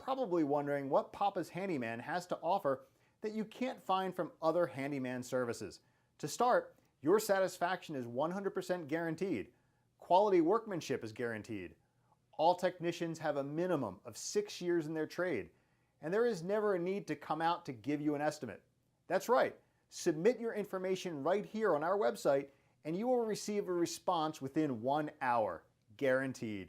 probably wondering what Papa's Handyman has to offer that you can't find from other handyman services. To start, your satisfaction is 100% guaranteed. Quality workmanship is guaranteed. All technicians have a minimum of 6 years in their trade, and there is never a need to come out to give you an estimate. That's right, submit your information right here on our website and you will receive a response within 1 hour, guaranteed.